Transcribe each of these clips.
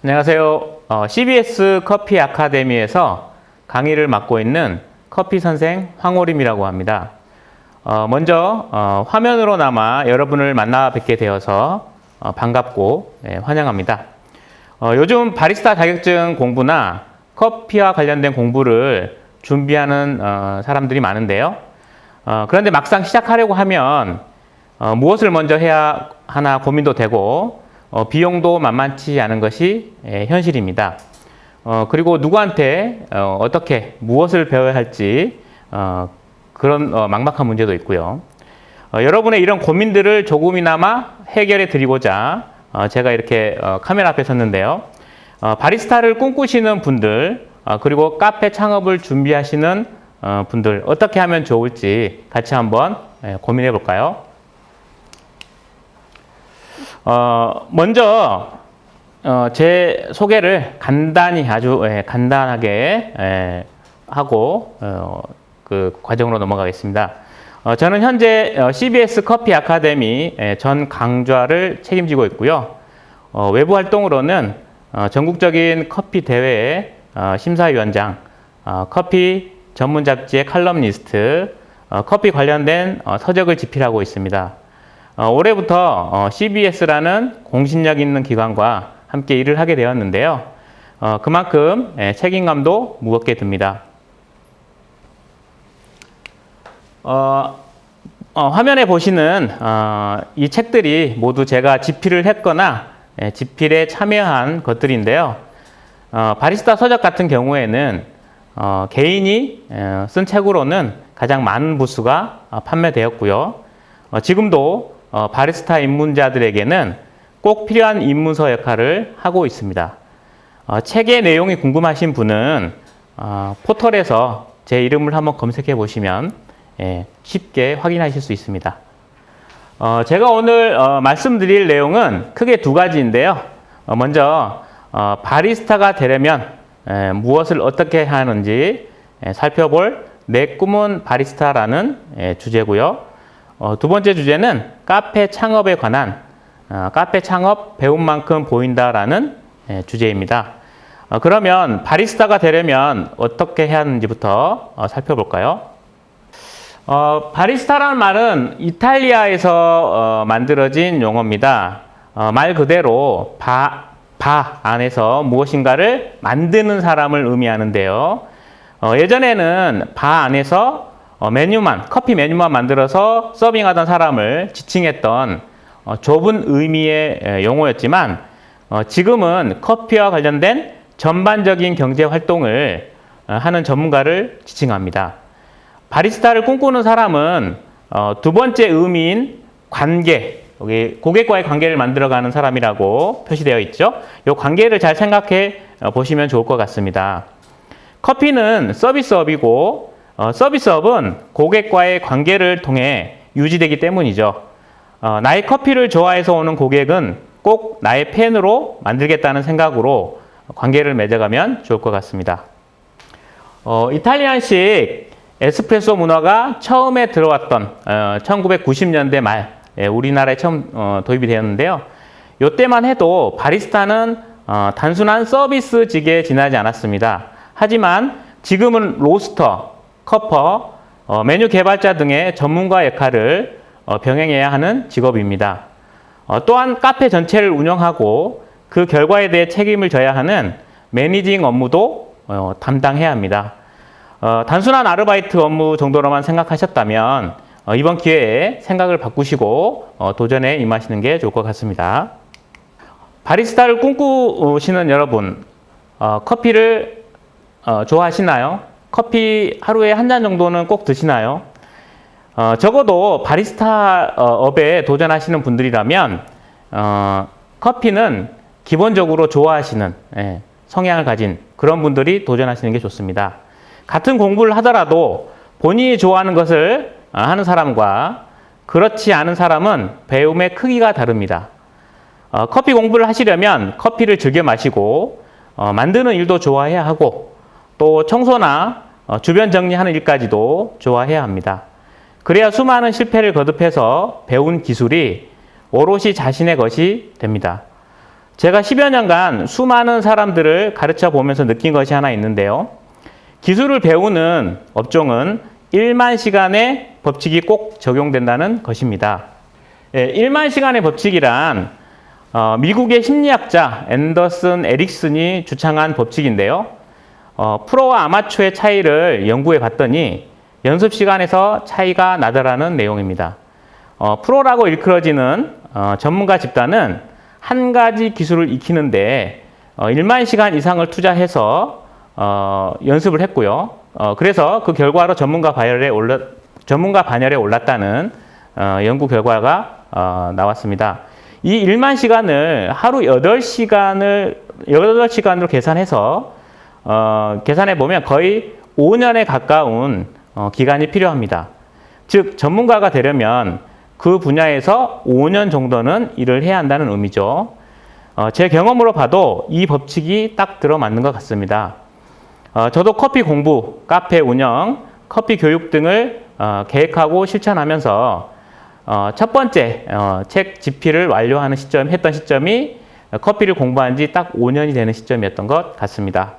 안녕하세요. CBS 커피 아카데미에서 강의를 맡고 있는 커피 선생 황오림이라고 합니다. 먼저 화면으로나마 여러분을 만나 뵙게 되어서 반갑고 환영합니다. 요즘 바리스타 자격증 공부나 커피와 관련된 공부를 준비하는 사람들이 많은데요. 그런데 막상 시작하려고 하면 무엇을 먼저 해야 하나 고민도 되고 비용도 만만치 않은 것이 현실입니다. 그리고 누구한테 어떻게 무엇을 배워야 할지 그런 막막한 문제도 있고요. 여러분의 이런 고민들을 조금이나마 해결해 드리고자 제가 이렇게 카메라 앞에 섰는데요. 바리스타를 꿈꾸시는 분들 그리고 카페 창업을 준비하시는 분들 어떻게 하면 좋을지 같이 한번 고민해 볼까요? 먼저 제 소개를 간단히 아주 간단하게 하고 그 과정으로 넘어가겠습니다. 저는 현재 CBS 커피 아카데미 전 강좌를 책임지고 있고요. 외부 활동으로는 전국적인 커피 대회의 심사위원장, 커피 전문 잡지의 칼럼니스트, 커피 관련된 서적을 집필하고 있습니다. 올해부터 CBS라는 공신력 있는 기관과 함께 일을 하게 되었는데요. 그만큼 책임감도 무겁게 듭니다. 화면에 보시는 이 책들이 모두 제가 집필을 했거나 집필에 참여한 것들인데요. 바리스타 서적 같은 경우에는 개인이 쓴 책으로는 가장 많은 부수가 판매되었고요. 지금도 바리스타 입문자들에게는 꼭 필요한 입문서 역할을 하고 있습니다. 책의 내용이 궁금하신 분은 포털에서 제 이름을 한번 검색해 보시면 쉽게 확인하실 수 있습니다. 제가 오늘 말씀드릴 내용은 크게 두 가지인데요. 먼저 바리스타가 되려면 무엇을 어떻게 해야 하는지 살펴볼 내 꿈은 바리스타라는 주제고요. 두 번째 주제는 카페 창업에 관한 카페 창업 배운 만큼 보인다라는 주제입니다. 그러면 바리스타가 되려면 어떻게 해야 하는지부터 살펴볼까요? 바리스타라는 말은 이탈리아에서 만들어진 용어입니다. 말 그대로 바 안에서 무엇인가를 만드는 사람을 의미하는데요. 예전에는 바 안에서 커피 메뉴만 만들어서 서빙하던 사람을 지칭했던 좁은 의미의 용어였지만 지금은 커피와 관련된 전반적인 경제 활동을 하는 전문가를 지칭합니다. 바리스타를 꿈꾸는 사람은 두 번째 의미인 관계, 여기 고객과의 관계를 만들어가는 사람이라고 표시되어 있죠. 이 관계를 잘 생각해 보시면 좋을 것 같습니다. 커피는 서비스업이고 서비스업은 고객과의 관계를 통해 유지되기 때문이죠. 나의 커피를 좋아해서 오는 고객은 꼭 나의 팬으로 만들겠다는 생각으로 관계를 맺어가면 좋을 것 같습니다. 이탈리안식 에스프레소 문화가 처음에 들어왔던 1990년대 말 우리나라에 처음 도입이 되었는데요. 이때만 해도 바리스타는 단순한 서비스직에 지나지 않았습니다. 하지만 지금은 로스터, 커퍼, 메뉴 개발자 등의 전문가 역할을 병행해야 하는 직업입니다. 또한 카페 전체를 운영하고 그 결과에 대해 책임을 져야 하는 매니징 업무도 담당해야 합니다. 단순한 아르바이트 업무 정도로만 생각하셨다면 이번 기회에 생각을 바꾸시고 도전에 임하시는 게 좋을 것 같습니다. 바리스타를 꿈꾸시는 여러분, 커피를 좋아하시나요? 커피 하루에 한 잔 정도는 꼭 드시나요? 적어도 바리스타 업에 도전하시는 분들이라면 커피는 기본적으로 좋아하시는 성향을 가진 그런 분들이 도전하시는 게 좋습니다. 같은 공부를 하더라도 본인이 좋아하는 것을 하는 사람과 그렇지 않은 사람은 배움의 크기가 다릅니다. 커피 공부를 하시려면 커피를 즐겨 마시고 만드는 일도 좋아해야 하고 또 청소나 주변 정리하는 일까지도 좋아해야 합니다. 그래야 수많은 실패를 거듭해서 배운 기술이 오롯이 자신의 것이 됩니다. 제가 10여 년간 수많은 사람들을 가르쳐 보면서 느낀 것이 하나 있는데요. 기술을 배우는 업종은 1만 시간의 법칙이 꼭 적용된다는 것입니다. 1만 시간의 법칙이란 미국의 심리학자 앤더슨 에릭슨이 주창한 법칙인데요. 프로와 아마추어의 차이를 연구해 봤더니 연습 시간에서 차이가 나더라는 내용입니다. 프로라고 일컬어지는 전문가 집단은 한 가지 기술을 익히는데 1만 시간 이상을 투자해서 연습을 했고요. 그래서 그 결과로 전문가 반열에 올랐다는 연구 결과가 나왔습니다. 이 1만 시간을 하루 8시간으로 계산해서 계산해 보면 거의 5년에 가까운 기간이 필요합니다. 즉 전문가가 되려면 그 분야에서 5년 정도는 일을 해야 한다는 의미죠. 제 경험으로 봐도 이 법칙이 딱 들어맞는 것 같습니다. 저도 커피 공부, 카페 운영, 커피 교육 등을 계획하고 실천하면서 첫 번째 책 집필을 했던 시점이 커피를 공부한 지 딱 5년이 되는 시점이었던 것 같습니다.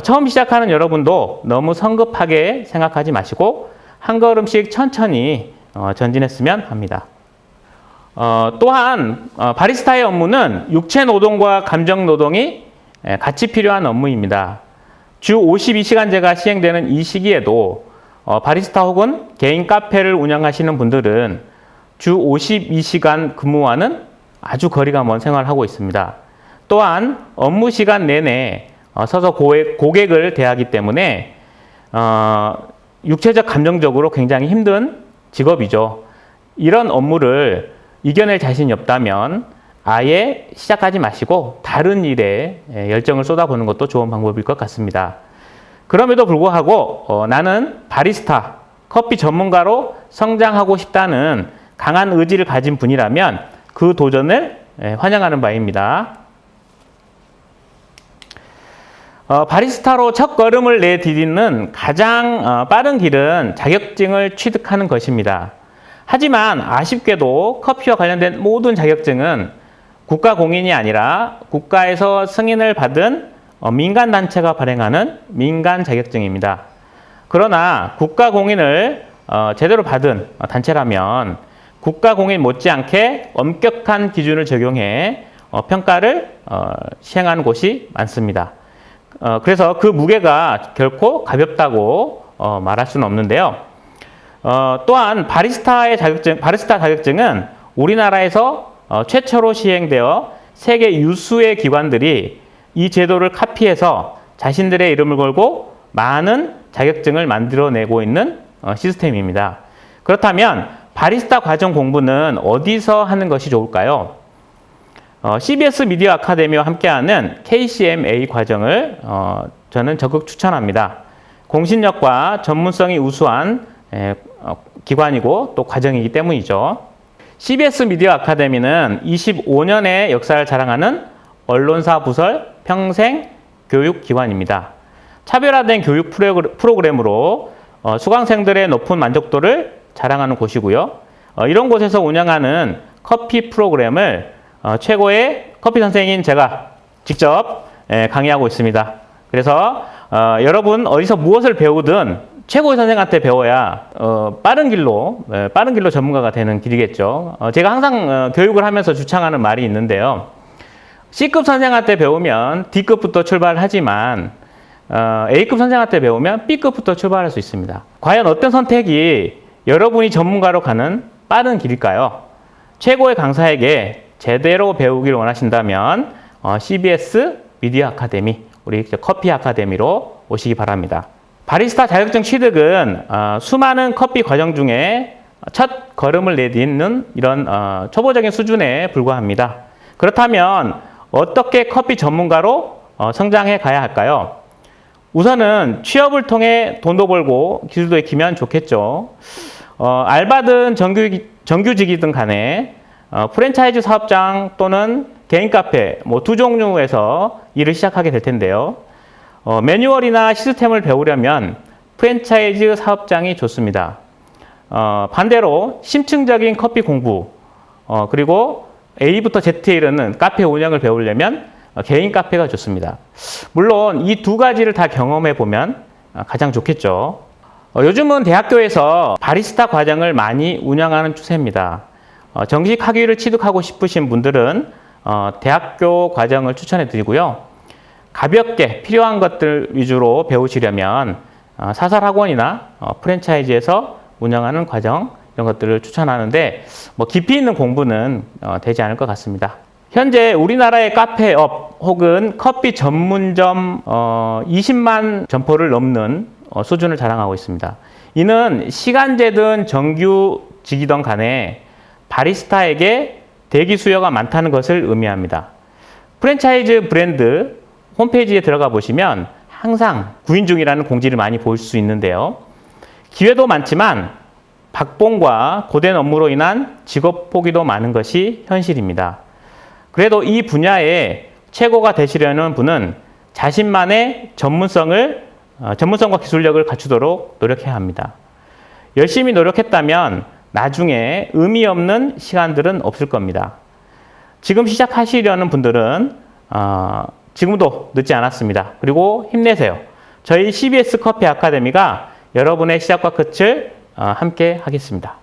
처음 시작하는 여러분도 너무 성급하게 생각하지 마시고 한 걸음씩 천천히 전진했으면 합니다. 또한 바리스타의 업무는 육체 노동과 감정 노동이 같이 필요한 업무입니다. 주 52시간제가 시행되는 이 시기에도 바리스타 혹은 개인 카페를 운영하시는 분들은 주 52시간 근무와는 아주 거리가 먼 생활을 하고 있습니다. 또한 업무 시간 내내 서서 고객을 대하기 때문에 육체적 감정적으로 굉장히 힘든 직업이죠. 이런 업무를 이겨낼 자신이 없다면 아예 시작하지 마시고 다른 일에 열정을 쏟아보는 것도 좋은 방법일 것 같습니다. 그럼에도 불구하고 나는 바리스타, 커피 전문가로 성장하고 싶다는 강한 의지를 가진 분이라면 그 도전을 환영하는 바입니다. 바리스타로 첫 걸음을 내디디는 가장 빠른 길은 자격증을 취득하는 것입니다. 하지만 아쉽게도 커피와 관련된 모든 자격증은 국가 공인이 아니라 국가에서 승인을 받은 민간단체가 발행하는 민간 자격증입니다. 그러나 국가 공인을 제대로 받은 단체라면 국가 공인 못지않게 엄격한 기준을 적용해 평가를 시행하는 곳이 많습니다. 그래서 그 무게가 결코 가볍다고 말할 수는 없는데요. 또한 바리스타 자격증은 우리나라에서 최초로 시행되어 세계 유수의 기관들이 이 제도를 카피해서 자신들의 이름을 걸고 많은 자격증을 만들어내고 있는 시스템입니다. 그렇다면 바리스타 과정 공부는 어디서 하는 것이 좋을까요? CBS 미디어 아카데미와 함께하는 KCMA 과정을 저는 적극 추천합니다. 공신력과 전문성이 우수한 기관이고 또 과정이기 때문이죠. CBS 미디어 아카데미는 25년의 역사를 자랑하는 언론사 부설 평생 교육 기관입니다. 차별화된 교육 프로그램으로 수강생들의 높은 만족도를 자랑하는 곳이고요. 이런 곳에서 운영하는 커피 프로그램을 최고의 커피 선생인 제가 직접 강의하고 있습니다. 그래서 여러분 어디서 무엇을 배우든 최고의 선생한테 배워야 빠른 길로 전문가가 되는 길이겠죠. 제가 항상 교육을 하면서 주창하는 말이 있는데요. C급 선생한테 배우면 D급부터 출발하지만 A급 선생한테 배우면 B급부터 출발할 수 있습니다. 과연 어떤 선택이 여러분이 전문가로 가는 빠른 길일까요? 최고의 강사에게 제대로 배우기를 원하신다면 CBS 미디어 아카데미, 우리 커피 아카데미로 오시기 바랍니다. 바리스타 자격증 취득은 수많은 커피 과정 중에 첫 걸음을 내딛는 이런 초보적인 수준에 불과합니다. 그렇다면 어떻게 커피 전문가로 성장해 가야 할까요? 우선은 취업을 통해 돈도 벌고 기술도 익히면 좋겠죠. 알바든 정규직이든 간에 프랜차이즈 사업장 또는 개인 카페 두 종류에서 일을 시작하게 될 텐데요. 매뉴얼이나 시스템을 배우려면 프랜차이즈 사업장이 좋습니다. 반대로 심층적인 커피 공부 그리고 A부터 Z에 이르는 카페 운영을 배우려면 개인 카페가 좋습니다. 물론 이 두 가지를 다 경험해 보면 가장 좋겠죠. 요즘은 대학교에서 바리스타 과정을 많이 운영하는 추세입니다. 정식 학위를 취득하고 싶으신 분들은 대학교 과정을 추천해 드리고요. 가볍게 필요한 것들 위주로 배우시려면 사설학원이나 프랜차이즈에서 운영하는 과정 이런 것들을 추천하는데 깊이 있는 공부는 되지 않을 것 같습니다. 현재 우리나라의 카페업 혹은 커피 전문점 20만 점포를 넘는 수준을 자랑하고 있습니다. 이는 시간제든 정규직이든 간에 바리스타에게 대기 수요가 많다는 것을 의미합니다. 프랜차이즈 브랜드 홈페이지에 들어가 보시면 항상 구인 중이라는 공지를 많이 볼 수 있는데요. 기회도 많지만 박봉과 고된 업무로 인한 직업 포기도 많은 것이 현실입니다. 그래도 이 분야에 최고가 되시려는 분은 자신만의 전문성과 기술력을 갖추도록 노력해야 합니다. 열심히 노력했다면 나중에 의미 없는 시간들은 없을 겁니다. 지금 시작하시려는 분들은 지금도 늦지 않았습니다. 그리고 힘내세요. 저희 CBS 커피 아카데미가 여러분의 시작과 끝을 함께 하겠습니다.